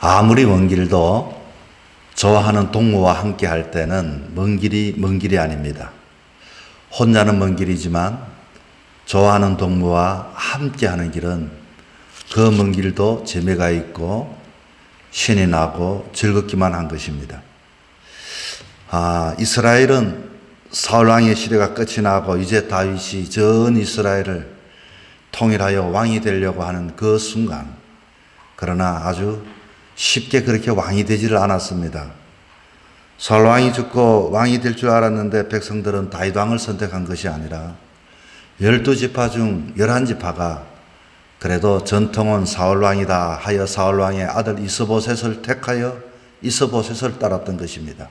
아무리 먼 길도 좋아하는 동무와 함께 할 때는 먼 길이 아닙니다. 혼자는 먼 길이지만 좋아하는 동무와 함께 하는 길은 그 먼 길도 재미가 있고 신이 나고 즐겁기만 한 것입니다. 이스라엘은 사울 왕의 시대가 끝이 나고 이제 다윗이 전 이스라엘을 통일하여 왕이 되려고 하는 그 순간, 그러나 아주 쉽게 그렇게 왕이 되지를 않았습니다. 사울 왕이 죽고 왕이 될 줄 알았는데 백성들은 다윗 왕을 선택한 것이 아니라 12지파 중 11지파가 그래도 전통은 사울 왕이다 하여 사울 왕의 아들 이스보셋을 택하여 이스보셋을 따랐던 것입니다.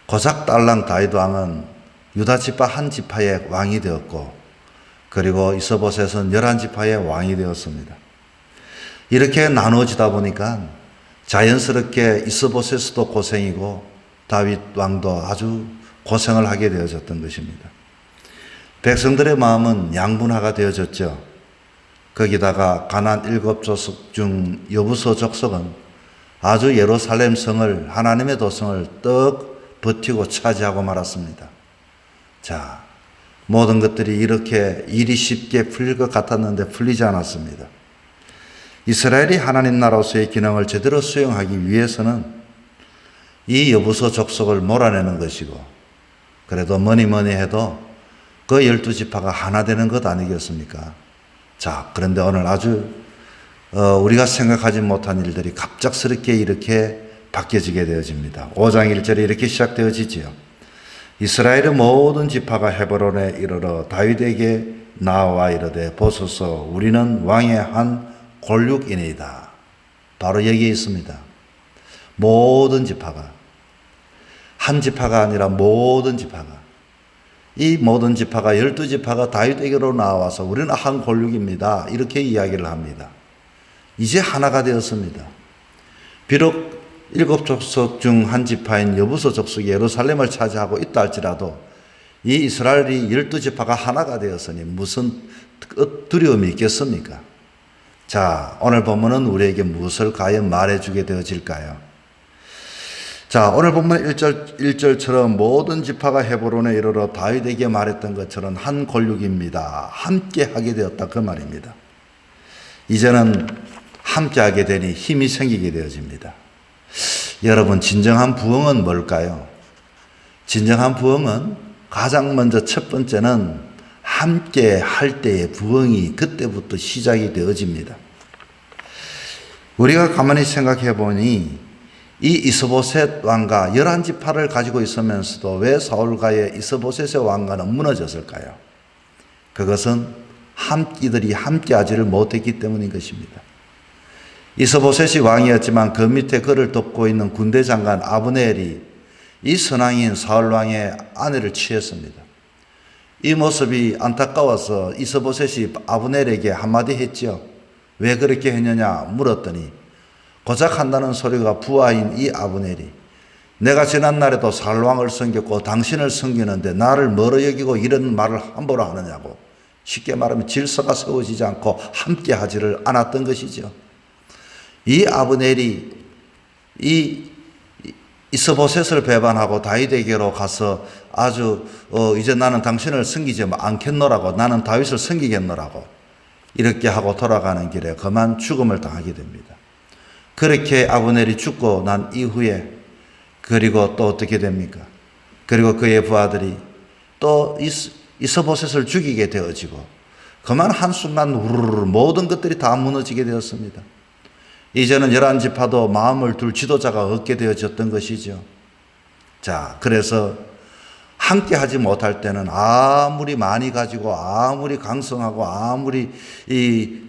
고작 딸랑 다윗 왕은 유다 지파 한 지파의 왕이 되었고, 그리고 이스보셋은 11지파의 왕이 되었습니다. 이렇게 나누어지다 보니까 자연스럽게 이스보셋도 고생이고 다윗 왕도 아주 고생을 하게 되어졌던 것입니다. 백성들의 마음은 양분화가 되어졌죠. 거기다가 가나안 7족속 중 여부서 족속은 아주 예루살렘 성을, 하나님의 도성을 떡 버티고 차지하고 말았습니다. 자, 모든 것들이 이렇게 일이 쉽게 풀릴 것 같았는데 풀리지 않았습니다. 이스라엘이 하나님 나라로서의 기능을 제대로 수행하기 위해서는 이 여부서 족속을 몰아내는 것이고, 그래도 뭐니 해도 그 12지파가 하나 되는 것 아니겠습니까? 자, 그런데 오늘 아주 우리가 생각하지 못한 일들이 갑작스럽게 이렇게 바뀌어지게 되어집니다. 5장 1절에 이렇게 시작되어지지요. 이스라엘의 모든 지파가 헤브론에 이르러 다윗에게 나와 이르되 보소서 우리는 왕의 한 골육이니이다. 바로 여기에 있습니다. 모든 지파가, 한 지파가 아니라 모든 지파가, 이 모든 지파가 12지파가 다윗에게로 나와서 우리는 한 골육입니다. 이렇게 이야기를 합니다. 이제 하나가 되었습니다. 비록 7족속 중 한 지파인 여부서 족속이 예루살렘을 차지하고 있다 할지라도 이 이스라엘이 12지파가 하나가 되었으니 무슨 두려움이 있겠습니까? 자, 오늘 본문은 우리에게 무엇을 과연 말해주게 되어질까요? 자, 오늘 본문 1절처럼 모든 지파가 헤브론에 이르러 다윗에게 말했던 것처럼 한 골육입니다. 함께 하게 되었다, 그 말입니다. 이제는 함께 하게 되니 힘이 생기게 되어집니다. 여러분, 진정한 부흥은 뭘까요? 진정한 부흥은 가장 먼저 첫 번째는 함께 할 때의 부흥이 그때부터 시작이 되어집니다. 우리가 가만히 생각해 보니 이 이스보셋 왕가 11지파를 가지고 있으면서도 왜 사울과의 이스보셋의 왕가는 무너졌을까요? 그것은 이들이 함께 하지를 못했기 때문인 것입니다. 이스보셋이 왕이었지만 그 밑에 그를 돕고 있는 군대 장관 아브넬이 이 선왕인 사울 왕의 아내를 취했습니다. 이 모습이 안타까워서 이스보셋이 아브넬에게 한마디 했지요. 왜 그렇게 했느냐 물었더니 고작 한다는 소리가 부하인 이 아브넬이 내가 지난날에도 사울 왕을 섬겼고 당신을 섬기는데 나를 뭐로 여기고 이런 말을 함부로 하느냐고, 쉽게 말하면 질서가 세워지지 않고 함께 하지를 않았던 것이죠. 이 아브넬이 이 이스보셋을 배반하고 다윗에게로 가서 아주 이제 나는 당신을 섬기지 않겠노라고, 나는 다윗을 섬기겠노라고 이렇게 하고 돌아가는 길에 그만 죽음을 당하게 됩니다. 그렇게 아브넬이 죽고 난 이후에 그리고 또 어떻게 됩니까? 그리고 그의 부하들이 또 이스보셋을 죽이게 되어지고 그만 한순간 우르르 모든 것들이 다 무너지게 되었습니다. 이제는 11지파도 마음을 둘 지도자가 없게 되어졌던 것이죠. 자, 그래서 함께 하지 못할 때는 아무리 많이 가지고 아무리 강성하고 아무리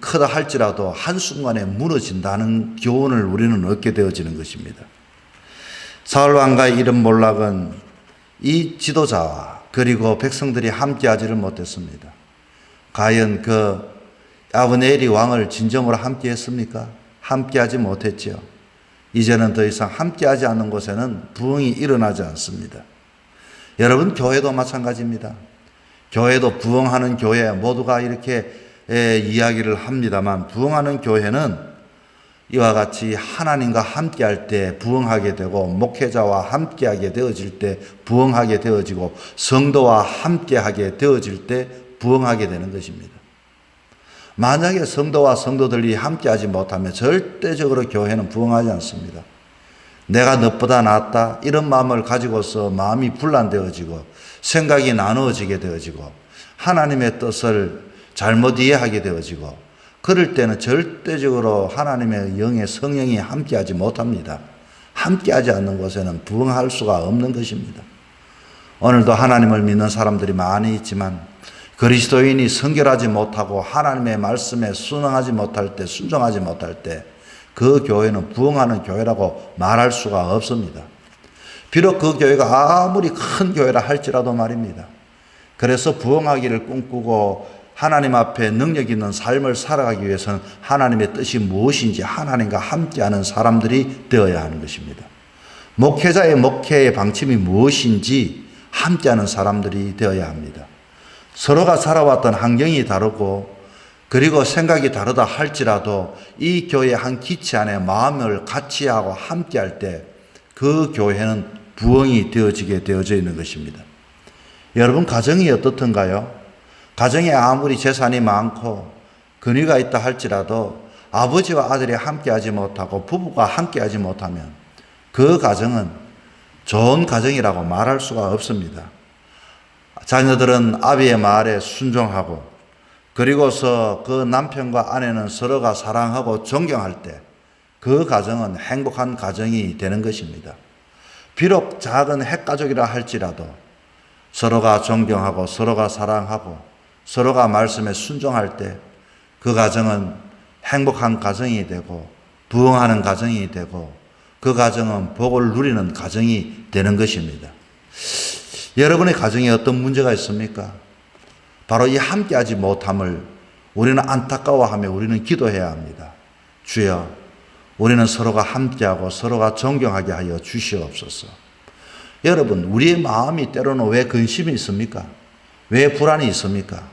크다 할지라도 한순간에 무너진다는 교훈을 우리는 얻게 되어지는 것입니다. 사울 왕가의 이런 몰락은 이 지도자와 그리고 백성들이 함께 하지를 못했습니다. 과연 그 아브넬이 왕을 진정으로 함께 했습니까? 함께 하지 못했죠. 이제는 더 이상 함께 하지 않는 곳에는 부흥이 일어나지 않습니다. 여러분, 교회도 마찬가지입니다. 교회도 부흥하는 교회 모두가 이렇게 이야기를 합니다만 부흥하는 교회는 이와 같이 하나님과 함께할 때 부흥하게 되고, 목회자와 함께하게 되어질 때 부흥하게 되어지고, 성도와 함께하게 되어질 때 부흥하게 되는 것입니다. 만약에 성도와 성도들이 함께하지 못하면 절대적으로 교회는 부흥하지 않습니다. 내가 너보다 낫다 이런 마음을 가지고서 마음이 분란되어지고 생각이 나누어지게 되어지고 하나님의 뜻을 잘못 이해하게 되어지고, 그럴 때는 절대적으로 하나님의 영의 성령이 함께하지 못합니다. 함께하지 않는 곳에는 부흥할 수가 없는 것입니다. 오늘도 하나님을 믿는 사람들이 많이 있지만 그리스도인이 성결하지 못하고 하나님의 말씀에 순응하지 못할 때, 순종하지 못할 때 그 교회는 부흥하는 교회라고 말할 수가 없습니다. 비록 그 교회가 아무리 큰 교회라 할지라도 말입니다. 그래서 부흥하기를 꿈꾸고 하나님 앞에 능력 있는 삶을 살아가기 위해서는 하나님의 뜻이 무엇인지 하나님과 함께하는 사람들이 되어야 하는 것입니다. 목회자의 목회의 방침이 무엇인지 함께하는 사람들이 되어야 합니다. 서로가 살아왔던 환경이 다르고 그리고 생각이 다르다 할지라도 이 교회 한 기체 안에 마음을 같이 하고 함께할 때 그 교회는 부흥이 되어지게 되어져 있는 것입니다. 여러분, 가정이 어떻던가요? 가정에 아무리 재산이 많고 권위가 있다 할지라도 아버지와 아들이 함께하지 못하고 부부가 함께하지 못하면 그 가정은 좋은 가정이라고 말할 수가 없습니다. 자녀들은 아비의 말에 순종하고 그리고서 그 남편과 아내는 서로가 사랑하고 존경할 때 그 가정은 행복한 가정이 되는 것입니다. 비록 작은 핵가족이라 할지라도 서로가 존경하고 서로가 사랑하고 서로가 말씀에 순종할 때 그 가정은 행복한 가정이 되고 부흥하는 가정이 되고 그 가정은 복을 누리는 가정이 되는 것입니다. 여러분의 가정에 어떤 문제가 있습니까? 바로 이 함께하지 못함을 우리는 안타까워하며 우리는 기도해야 합니다. 주여, 우리는 서로가 함께하고 서로가 존경하게 하여 주시옵소서. 여러분, 우리의 마음이 때로는 왜 근심이 있습니까? 왜 불안이 있습니까?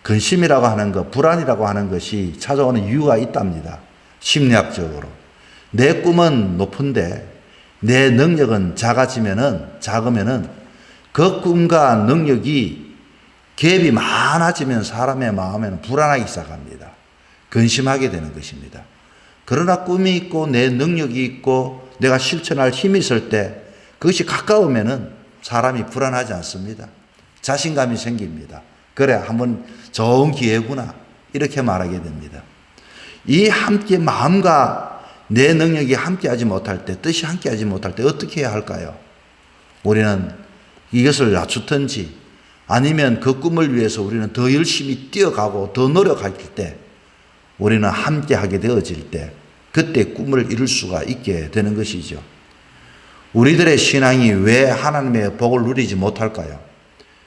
근심이라고 하는 것, 불안이라고 하는 것이 찾아오는 이유가 있답니다. 심리학적으로. 내 꿈은 높은데 내 능력은 작으면은 그 꿈과 능력이 갭이 많아지면 사람의 마음에는 불안하기 시작합니다. 근심하게 되는 것입니다. 그러나 꿈이 있고 내 능력이 있고 내가 실천할 힘이 있을 때 그것이 가까우면은 사람이 불안하지 않습니다. 자신감이 생깁니다. 그래, 한번 좋은 기회구나 이렇게 말하게 됩니다. 이 함께 마음과 내 능력이 함께하지 못할 때, 뜻이 함께하지 못할 때 어떻게 해야 할까요? 우리는 이것을 낮추든지 아니면 그 꿈을 위해서 우리는 더 열심히 뛰어가고 더 노력할 때 우리는 함께하게 되어질 때 그때 꿈을 이룰 수가 있게 되는 것이죠. 우리들의 신앙이 왜 하나님의 복을 누리지 못할까요?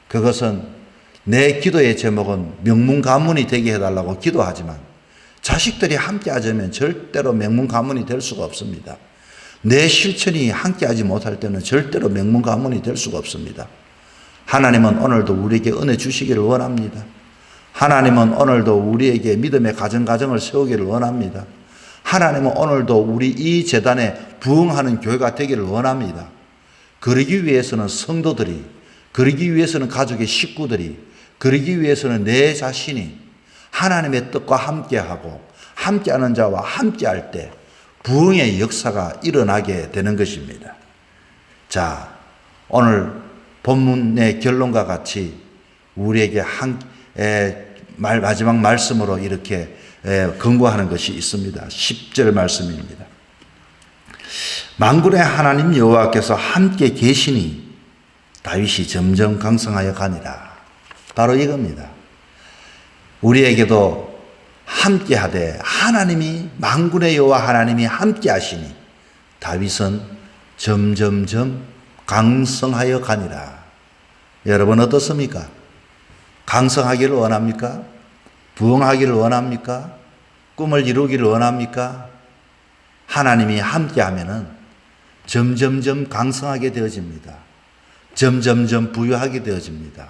그것은 내 기도의 제목은 명문가문이 되게 해달라고 기도하지만 자식들이 함께하자면 절대로 명문가문이 될 수가 없습니다. 내 실천이 함께하지 못할 때는 절대로 명문가문이 될 수가 없습니다. 하나님은 오늘도 우리에게 은혜 주시기를 원합니다. 하나님은 오늘도 우리에게 믿음의 가정을 세우기를 원합니다. 하나님은 오늘도 우리 이 재단에 부흥하는 교회가 되기를 원합니다. 그러기 위해서는 성도들이, 그러기 위해서는 가족의 식구들이, 그러기 위해서는 내 자신이 하나님의 뜻과 함께하고 함께하는 자와 함께할 때 부흥의 역사가 일어나게 되는 것입니다. 자, 오늘 본문의 결론과 같이 우리에게 마지막 말씀으로 이렇게 권고하는 것이 있습니다. 10절 말씀입니다. 만군의 하나님 여호와께서 함께 계시니 다윗이 점점 강성하여 가니라. 바로 이겁니다. 우리에게도 함께하되 하나님이 만군의 여호와 하나님이 함께 하시니 다윗은 점점점 강성하여 가니라. 여러분 어떻습니까? 강성하기를 원합니까? 부흥하기를 원합니까? 꿈을 이루기를 원합니까? 하나님이 함께하면은 점점점 강성하게 되어집니다. 점점점 부유하게 되어집니다.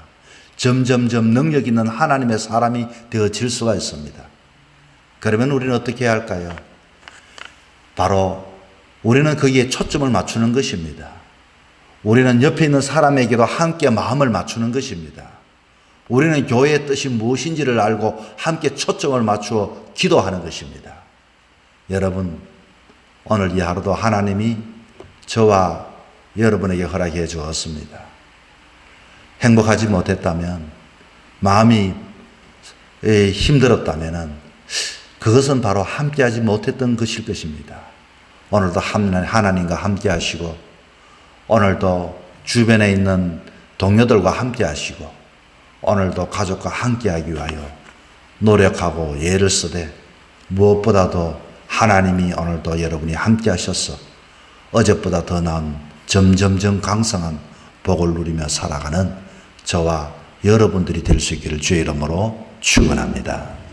점점점 능력 있는 하나님의 사람이 되어질 수가 있습니다. 그러면 우리는 어떻게 해야 할까요? 바로 우리는 거기에 초점을 맞추는 것입니다. 우리는 옆에 있는 사람에게도 함께 마음을 맞추는 것입니다. 우리는 교회의 뜻이 무엇인지를 알고 함께 초점을 맞추어 기도하는 것입니다. 여러분, 오늘 이 하루도 하나님이 저와 여러분에게 허락해 주었습니다. 행복하지 못했다면, 마음이 힘들었다면 그것은 바로 함께하지 못했던 것일 것입니다. 오늘도 하나님과 함께 하시고, 오늘도 주변에 있는 동료들과 함께 하시고, 오늘도 가족과 함께 하기 위하여 노력하고 애를 쓰되, 무엇보다도 하나님이 오늘도 여러분이 함께 하셔서 어제보다 더 나은 점점점 강성한 복을 누리며 살아가는 저와 여러분들이 될 수 있기를 주의 이름으로 축원합니다.